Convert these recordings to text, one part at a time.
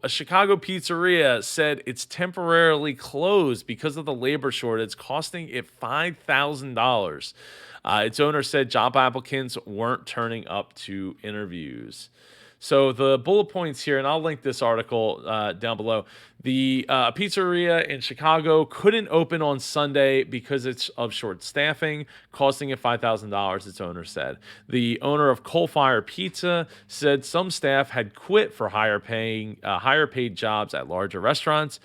A Chicago pizzeria said it's temporarily closed because of the labor shortage, costing it $5,000. Its owner said job applicants weren't turning up to interviews. So the bullet points here, and I'll link this article down below. The pizzeria in Chicago couldn't open on Sunday because it's of short staffing, costing it $5,000. Its owner said. The owner of Coal Fire Pizza said some staff had quit for higher paid jobs at larger restaurants.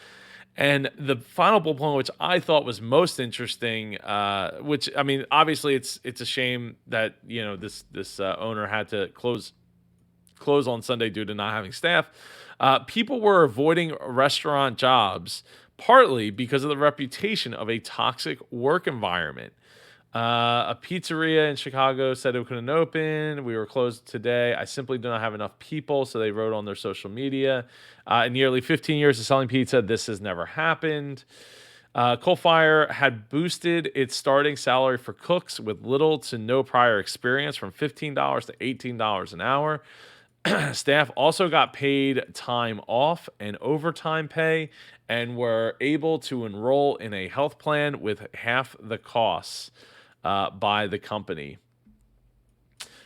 And the final bullet point, which I thought was most interesting, which I mean, obviously it's a shame that this owner had to close on Sunday due to not having staff. People were avoiding restaurant jobs partly because of the reputation of a toxic work environment. A pizzeria in Chicago said it couldn't open. We were closed today. I simply do not have enough people, so they wrote on their social media. In nearly 15 years of selling pizza, this has never happened. Coal Fire had boosted its starting salary for cooks with little to no prior experience from $15 to $18 an hour. Staff also got paid time off and overtime pay and were able to enroll in a health plan with half the costs by the company.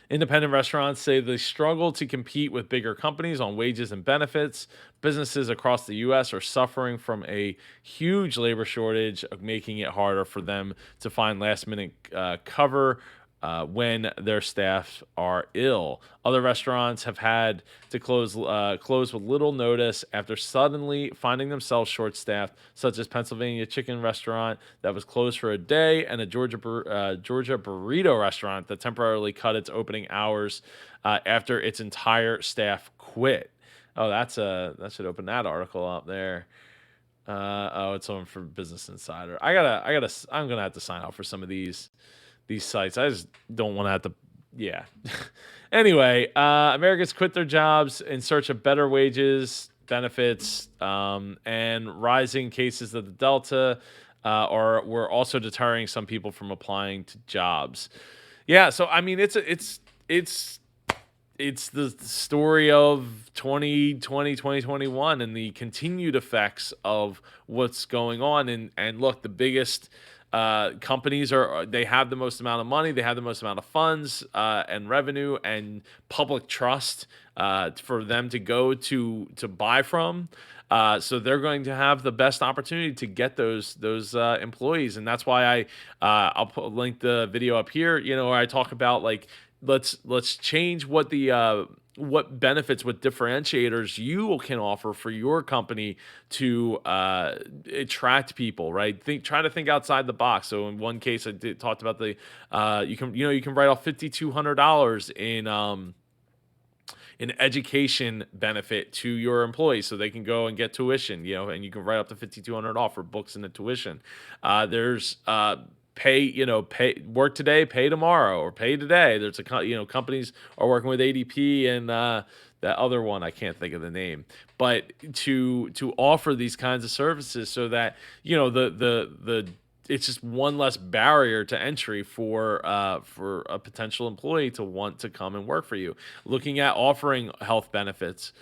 Independent restaurants say they struggle to compete with bigger companies on wages and benefits. Businesses across the U.S. are suffering from a huge labor shortage, making it harder for them to find last minute cover when their staff are ill. Other restaurants have had to close with little notice after suddenly finding themselves short-staffed, such as Pennsylvania Chicken Restaurant that was closed for a day, and a Georgia Burrito Restaurant that temporarily cut its opening hours after its entire staff quit. Oh, that should open that article up there. Oh, it's on for Business Insider. I'm gonna have to sign up for some of these sites. I just don't want to have to. Yeah. Anyway, Americans quit their jobs in search of better wages, benefits, and rising cases of the Delta, or were also deterring some people from applying to jobs. Yeah. So I mean, it's the story of 2020, 2021, and the continued effects of what's going on. And look, the biggest companies they have the most amount of money, they have the most amount of funds and revenue and public trust for them to go to buy from. So they're going to have the best opportunity to get those employees, and that's why link the video up here. Where I talk about, like, let's change what benefits, what differentiators you can offer for your company to attract people, right? Try to think outside the box. So in one case, talked about the you can write off $5,200 in an education benefit to your employees so they can go and get tuition, and you can write up to 5,200 off for books and the tuition. There's pay work today, pay tomorrow, or pay today. There's companies are working with ADP and that other one, I can't think of the name, but to offer these kinds of services so that the it's just one less barrier to entry for a potential employee to want to come and work for you. Looking at offering health benefits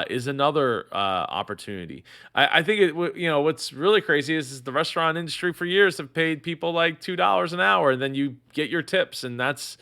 is another opportunity. I think what's really crazy is the restaurant industry for years have paid people like $2 an hour, and then you get your tips, and that's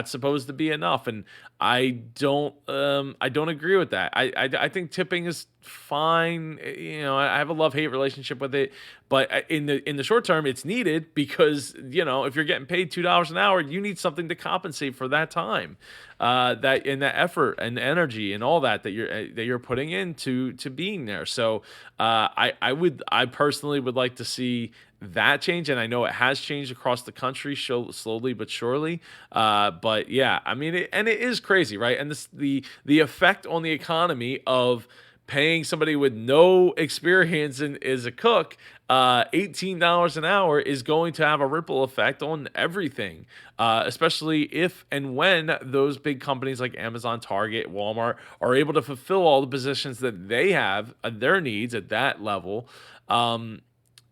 supposed to be enough. And I don't agree with that. I think tipping is fine. I have a love-hate relationship with it, but in the short term, it's needed because if you're getting paid $2 an hour, you need something to compensate for that time, that effort and energy and all that you're putting into being there. So I personally would like to see that change, and I know it has changed across the country, slowly but surely. But yeah, I mean, it is crazy, right? And the effect on the economy of paying somebody with no experience as a cook $18 an hour is going to have a ripple effect on everything, especially if and when those big companies like Amazon, Target, Walmart are able to fulfill all the positions that they have, their needs at that level.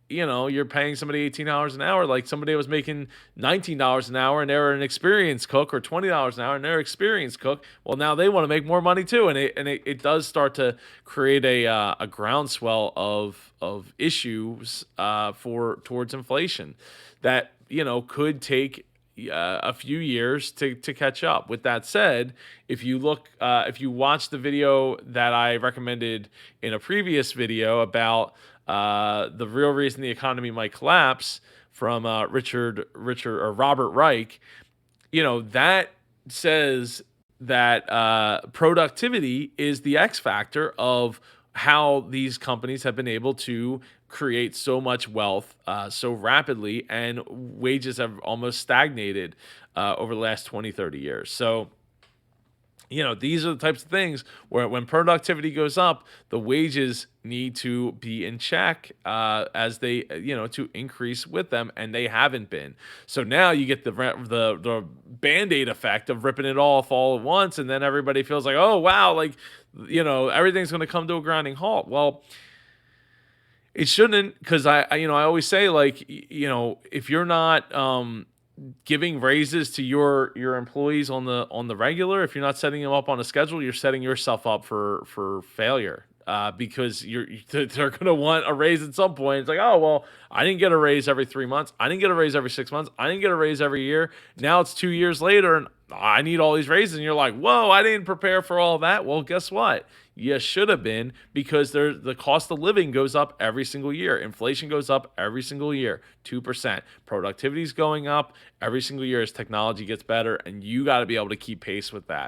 you're paying somebody $18 an hour, like somebody was making $19 an hour and they're an experienced cook, or $20 an hour and they're an experienced cook. Well, now they want to make more money too. And it does start to create a groundswell of issues for towards inflation that, could take a few years to catch up. With that said, if you watch the video that I recommended in a previous video about the real reason the economy might collapse from Richard or Robert Reich, that says that productivity is the X factor of how these companies have been able to create so much wealth so rapidly, and wages have almost stagnated over the last 20, 30 years. So, these are the types of things where when productivity goes up, the wages need to be in check as they, to increase with them, and they haven't been. So now you get the band-aid effect of ripping it off all at once, and then everybody feels like, oh wow, like everything's going to come to a grinding halt. Well, it shouldn't, because I always say, like, if you're not giving raises to your employees on the regular, if you're not setting them up on a schedule, you're setting yourself up for failure. Because they're going to want a raise at some point. It's like, oh well, I didn't get a raise every 3 months, I didn't get a raise every 6 months, I didn't get a raise every year. Now it's 2 years later, and I need all these raises. And you're like, whoa, I didn't prepare for all that. Well, guess what? You should have been, because the cost of living goes up every single year. Inflation goes up every single year, 2%. Productivity is going up every single year as technology gets better, and you got to be able to keep pace with that.